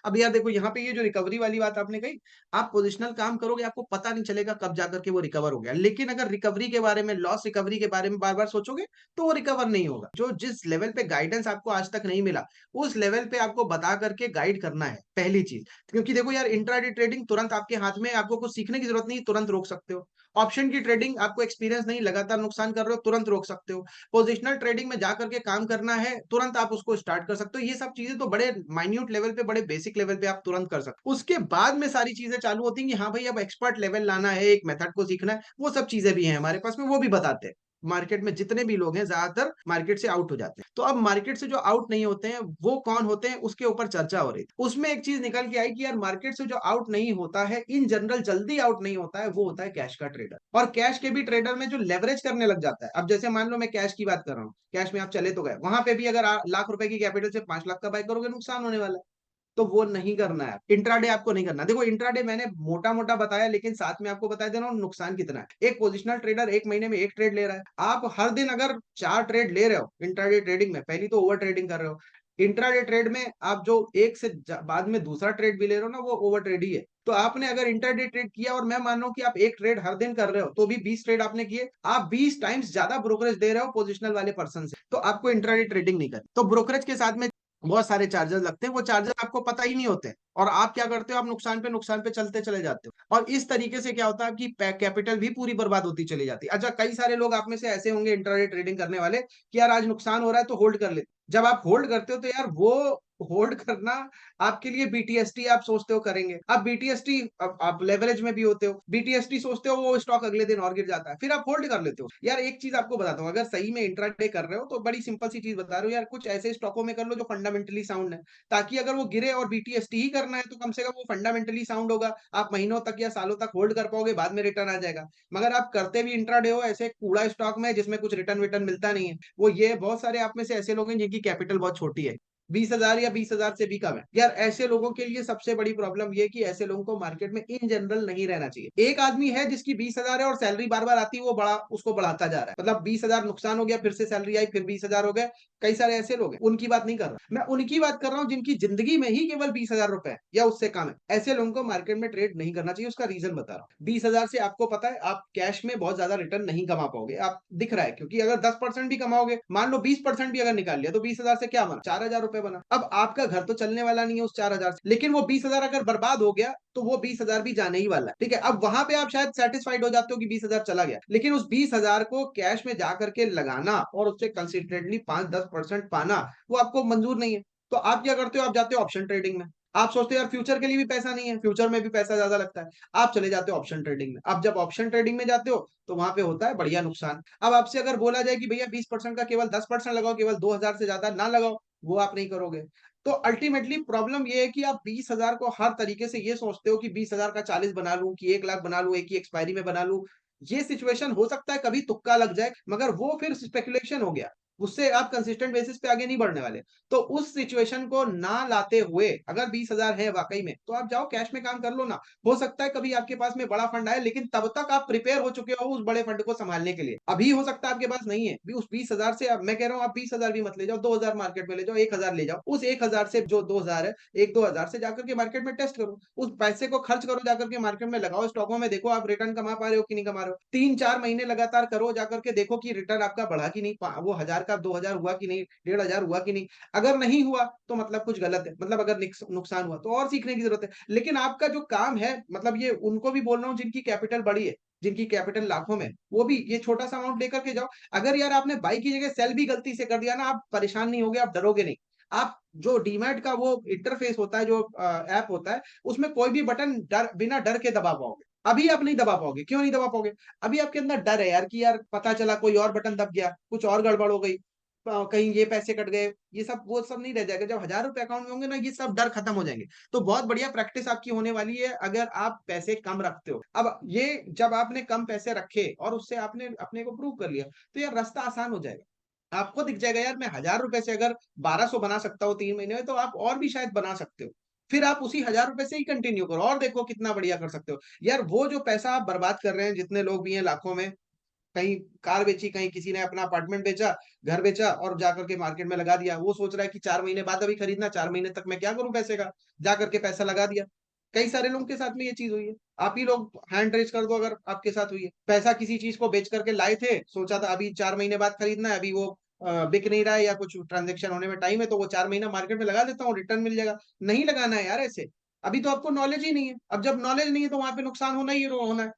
अब यार देखो यहाँ पे ये जो रिकवरी वाली बात आपने कही, आप पोजिशनल काम करोगे आपको पता नहीं चलेगा कब जाकर के वो रिकवर हो गया। लेकिन अगर रिकवरी के बारे में, लॉस रिकवरी के बारे में बार-बार सोचोगे तो वो रिकवर नहीं होगा। जो जिस लेवल पे गाइडेंस आपको आज तक नहीं मिला, उस लेवल पे आपको बता करके गाइड करना है, पहली चीज़। क्योंकि देखो यार इंट्राडे ट्रेडिंग तुरंत आपके हाथ में है, आपको कुछ सीखने की ज़रूरत नहीं है, तुरंत रोक सकते हो। ऑप्शन की ट्रेडिंग आपको एक्सपीरियंस नहीं, लगातार नुकसान कर रहे हो, तुरंत रोक सकते हो। पोजिशनल ट्रेडिंग में जाकर के काम करना है, तुरंत आप उसको स्टार्ट कर सकते हो। ये सब चीज़ें तो बड़े माइन्यूट लेवल पे, बड़े बेसिक लेवल पे आप तुरंत कर सकते हो। उसके बाद में सारी चीज़ें चालू होती हैं कि हाँ भाई अब एक्सपर्ट लेवल लाना है, एक मेथड को सीखना है, वो सब चीज़ें भी हैं हमारे पास में, वो भी बताते हैं। मार्केट में जितने भी लोग हैं ज़्यादातर मार्केट से आउट हो जाते हैं। तो अब मार्केट से जो आउट नहीं होते हैं, वो कौन होते हैं उसके ऊपर चर्चा हो रही थी। उसमें एक चीज़ निकल के आई कि यार मार्केट से जो आउट नहीं होता है, इन जनरल जल्दी आउट नहीं होता है, वो होता है कैश का ट्रेडर। और कैश के भी ट्रेडर में जो लेवरेज करने लग जाता है। अब जैसे मान लो मैं कैश की बात कर रहा हूँ, कैश में आप चले तो गए, वहाँ पे भी अगर लाख रुपए की कैपिटल से 5 लाख का बाय करोगे नुकसान होने वाला है। तो वो नहीं करना है। इंट्राडे आपको नहीं करना। देखो इंट्राडे मैंने मोटा-मोटा बताया लेकिन साथ में आपको बता दे रहा हूँ नुकसान कितना है। एक पोजिशनल ट्रेडर 1 महीने में 1 ट्रेड ले रहा है। आप हर दिन अगर 4 ट्रेड ले रहे हो इंट्राडे ट्रेडिंग में, पहली तो ओवर ट्रेडिंग कर रहे हो। इंट्राडे ट्रेड में आप जो एक से बाद में दूसरा ट्रेड भी ले रहे हो ना वो ओवर ट्रेड ही है। तो आपने अगर इंट्राडे ट्रेड किया और मैं मान रहा हूँ कि आप 1 ट्रेड हर दिन कर रहे हो, तो भी 20 ट्रेड आपने किए, आप 20 टाइम्स ज्यादा ब्रोकरेज दे रहे हो पोजिशनल वाले पर्सन से। तो आपको इंट्राडे ट्रेडिंग नहीं करनी। तो ब्रोकरेज के साथ में बहुत सारे चार्जेस लगते हैं, वो चार्जेस आपको पता ही नहीं होते और आप क्या करते हो, आप नुकसान पे चलते चले जाते हो और इस तरीके से क्या होता है आपकी कैपिटल भी पूरी बर्बाद होती चली जाती है। अच्छा, कई सारे लोग आप में से ऐसे होंगे इंट्राडे ट्रेडिंग करने वाले कि यार आज नुकसान हो रहा है तो होल्ड कर लेते। जब आप होल्ड करते हो तो यार वो होल्ड करना आपके लिए बीटीएसटी आप सोचते हो करेंगे। आप बीटीएसटी आप लेवरेज में भी होते हो। बीटीएसटी सोचते हो वो स्टॉक अगले दिन और गिर जाता है। फिर आप होल्ड कर लेते हो। यार एक चीज़ आपको बताता हूँ, अगर सही में इंट्राडे कर रहे हो तो बड़ी सिंपल सी चीज़ बता रहा हूँ यार, कुछ ऐसे स्टॉकों में कर लो जो फंडामेंटली साउंड है। ताकि अगर वो गिरे और बीटीएसटी ही करना है तो कम से कम वो फंडामेंटली साउंड होगा। आप महीनों तक या सालों तक होल्ड कर पाओगे, बाद में रिटर्न आ जाएगा। मगर आप करते भी इंट्राडे हो ऐसे कूड़ा स्टॉक में जिसमें कुछ रिटर्न-विटर्न मिलता नहीं है। वो ये बहुत सारे आप में से ऐसे लोग हैं जिनकी कैपिटल बहुत छोटी है। 20,000 या 20,000 से भी कम है। यार ऐसे लोगों के लिए सबसे बड़ी प्रॉब्लम ये है कि ऐसे लोगों को मार्केट में इन जनरल नहीं रहना चाहिए। एक आदमी है जिसकी 20,000 है और सैलरी बार-बार आती है, वो बड़ा उसको बढ़ाता जा रहा है। मतलब 20,000 नुकसान हो गया, फिर से सैलरी आई, फिर 20,000 हो गए। कई सारे ऐसे लोग हैं, उनकी बात नहीं कर रहा। मैं उनकी बात कर रहा हूँ जिनकी ज़िंदगी में ही केवल 20,000 रुपए है या उससे कम है। ऐसे लोगों को मार्केट में ट्रेड नहीं करना चाहिए, उसका रीज़न बता रहा हूँ। 20,000 से आपको पता है आप कैश में बहुत ज़्यादा रिटर्न नहीं कमा पाओगे। आप दिख रहा है क्योंकि अगर 10% भी कमाओगे, मान लो 20% भी अगर निकाल लिया तो 20,000 से क्या बना? 4,000 रुपए बना। अब आपका घर तो चलने वाला नहीं है उस 4,000 से, लेकिन वो 20,000 अगर बर्बाद हो गया तो वो 20,000 भी जाने ही वाला है। ठीक है? अब वहाँ पे आप शायद सैटिस्फाइड हो जाते हो कि 20,000 चला गया। लेकिन उस 20,000 को कैश में जाकर के लगाना और उससे कंसिस्टेंटली 5-10% पाना, वो आपको मंज़ूर नहीं है। तो आप क्या करते हो? आप जाते हो ऑप्शन ट्रेडिंग में। आप सोचते हो यार फ्यूचर के लिए भी पैसा नहीं है, फ्यूचर में भी पैसा ज़्यादा लगता है। आप चले जाते हो ऑप्शन ट्रेडिंग में। अब जब ऑप्शन ट्रेडिंग में जाते हो, तो वहाँ पे होता है बढ़िया नुकसान। अब आपसे अगर बोला जाए कि भैया 20% का केवल 10% लगाओ, केवल 2,000 से ज़्यादा ना लगाओ, वो आप नहीं करोगे। तो अल्टीमेटली प्रॉब्लम ये है कि आप 20,000 को हर तरीके से ये सोचते हो कि 20,000 का 40 बना लूँ, कि 1 लाख बना लूँ, एक ही एक्सपायरी में बना लूँ। ये सिचुएशन हो सकता है कभी तुक्का लग जाए, मगर वो फिर स्पेकुलेशन हो गया। उससे आप कंसिस्टेंट बेसिस पे आगे नहीं बढ़ने वाले। तो उस सिचुएशन को ना लाते हुए अगर 20,000 है वाक़ई में, तो आप जाओ कैश में काम कर लो ना। हो सकता है कभी आपके पास में बड़ा फंड आए, लेकिन तब तक आप प्रिपेयर हो चुके हो उस बड़े फंड को सँभालने के लिए। अभी हो सकता है आपके पास नहीं है। भी उस 20,000 से अब मैं कह रहा हूँ आप 20,000 भी मत ले जाओ, 2,000 मार्केट में ले जाओ, 1,000 ले जाओ। उस 1,000 से जो 2,000 है, 1-2,000 से जाकर के मार्केट में टेस्ट करो। उस पैसे को खर्च करो, जाकर के मार्केट में लगाओ, स्टॉकों में देखो आप रिटर्न कमा पा रहे हो कि नहीं कमा रहे हो। 3-4 महीने लगातार करो, जाकर के देखो कि रिटर्न आपका बढ़ा कि नहीं, वो 1,000 का 2,000 हुआ कि नहीं, 1,500 हुआ कि नहीं। अगर नहीं हुआ तो मतलब कुछ गलत है, मतलब अगर नुकसान हुआ तो और सीखने की जरूरत है। लेकिन आपका जो काम है, मतलब ये उनको भी बोल रहा हूँ जिनकी कैपिटल बड़ी है, जिनकी कैपिटल लाखों में है, वो भी ये छोटा सा अमाउंट लेकर के जाओ। अगर यार आपने बाई की जगह सेल भी गलती से कर दिया ना, आप परेशान नहीं होगे, आप डरोगे नहीं। आप जो डीमैट का वो इंटरफेस होता है, जो ऐप होता है, उसमें कोई भी बटन बिना डर के दबा पाओगे। अभी आप नहीं दबा पाओगे। क्यों नहीं दबा पाओगे? अभी आपके अंदर डर है यार कि यार पता चला कोई और बटन दब गया, कुछ और गड़बड़ हो गई, कहीं ये पैसे कट गए, ये सब वो सब नहीं रह जाएगा। जब ₹1000 अकाउंट में होंगे ना, ये सब डर खत्म हो जाएँगे। तो बहुत बढ़िया प्रैक्टिस आपकी होने वाली है अगर आप पैसे कम रखते हो। अब ये जब आपने कम पैसे रखे और उससे आपने अपने को प्रूव कर लिया, तो यार रास्ता आसान हो जाएगा। आपको दिख जाएगा यार मैं ₹1000 से अगर 1200 बना सकता हूँ 3 महीने में, तो आप और भी शायद बना सकते हो। फिर आप उसी ₹1000 से ही कंटिन्यू करो और देखो कितना बढ़िया कर सकते हो। यार वो जो पैसा आप बर्बाद कर रहे हैं, जितने लोग भी हैं लाखों में, कहीं कार बेची, कहीं किसी ने अपना अपार्टमेंट बेचा, घर बेचा और जाकर के मार्केट में लगा दिया। वो सोच रहा है कि 4 महीने बाद अभी खरीदना, 4 महीने तक मैं क्या करूँ पैसे का? जाकर के पैसा लगा दिया। कई सारे लोगों के साथ में ये चीज़ हुई है। आप ही लोग हैंड रेज़ कर दो अगर आपके साथ हुई है। पैसा किसी चीज़ को बेच कर के लाए थे, सोचा था अभी 4 महीने बाद खरीदना है, अभी वो बिक नहीं रहा है या कुछ ट्रांज़ैक्शन होने में टाइम है, तो वो 4 महीना मार्केट में लगा देता हूँ, रिटर्न मिल जाएगा। नहीं लगाना है यार ऐसे। अभी तो आपको नॉलेज ही नहीं है। अब जब नॉलेज नहीं है तो वहाँ पे नुकसान होना ही होना है।